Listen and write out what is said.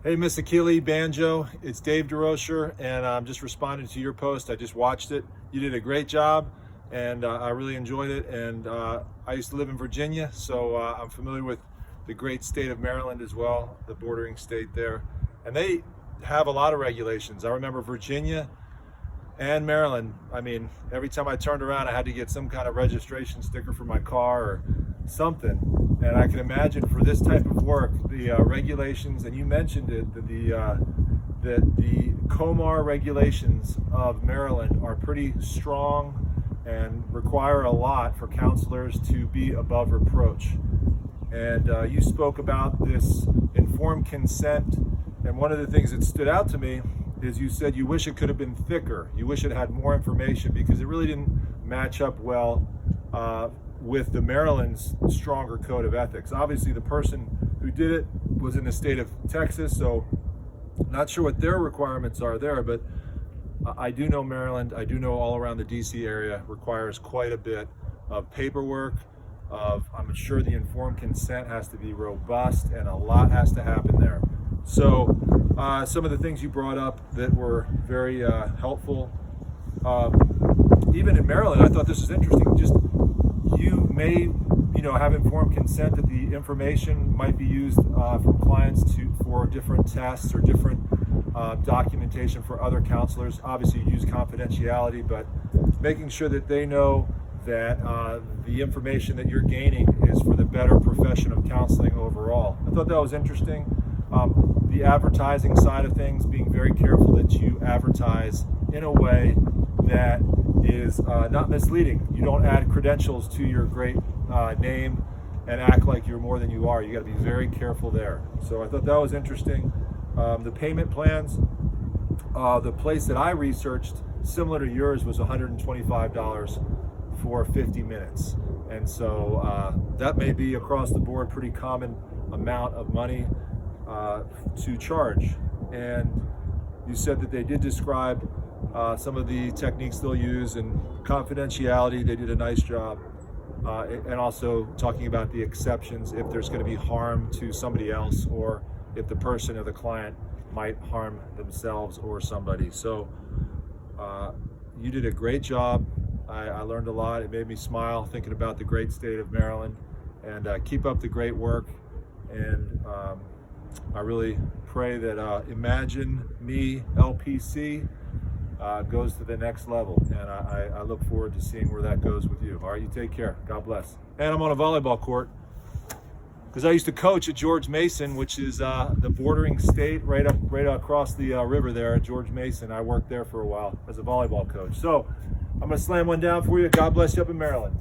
Hey, Miss Akili, Banjo, it's Dave DeRocher, and I'm just responding to your post. I just watched it. You did a great job, and I really enjoyed it. And I used to live in Virginia, so I'm familiar with the great state of Maryland as well, the bordering state there. And they have a lot of regulations. I remember Virginia and Maryland. I mean, every time I turned around, I had to get some kind of registration sticker for my car or something. And I can imagine for this type of work, the regulations, and you mentioned it, that the COMAR regulations of Maryland are pretty strong and require a lot for counselors to be above reproach. And you spoke about this informed consent, and one of the things that stood out to me is you said you wish it could have been thicker. You wish it had more information because it really didn't match up well with the Maryland's stronger code of ethics. Obviously, the person who did it was in the state of Texas, so not sure what their requirements are there, but I do know Maryland, I do know all around the DC area requires quite a bit of paperwork, I'm sure the informed consent has to be robust and a lot has to happen there. So some of the things you brought up that were very helpful, even in Maryland, I thought this was interesting. Just you may, have informed consent that the information might be used from clients for different tests or different documentation for other counselors. Obviously, you use confidentiality, but making sure that they know that the information that you're gaining is for the better profession of counseling overall. I thought that was interesting. The advertising side of things, being very careful that you advertise in a way that is not misleading. You don't add credentials to your great name and act like you're more than you are. You got to be very careful there. So I thought that was interesting. The payment plans, the place that I researched, similar to yours, was $125 for 50 minutes. And so that may be across the board pretty common amount of money to charge. And you said that they did describe some of the techniques they'll use and confidentiality. They did a nice job. And also talking about the exceptions if there's going to be harm to somebody else or if the person or the client might harm themselves or somebody. So you did a great job. I learned a lot. It made me smile thinking about the great state of Maryland. And keep up the great work. And I really pray that Imagine Me LPC goes to the next level, and I look forward to seeing where that goes with you. All right, you take care. God bless. And I'm on a volleyball court because I used to coach at George Mason, which is the bordering state right across the river there at George Mason. I worked there for a while as a volleyball coach. So I'm going to slam one down for you. God bless you up in Maryland.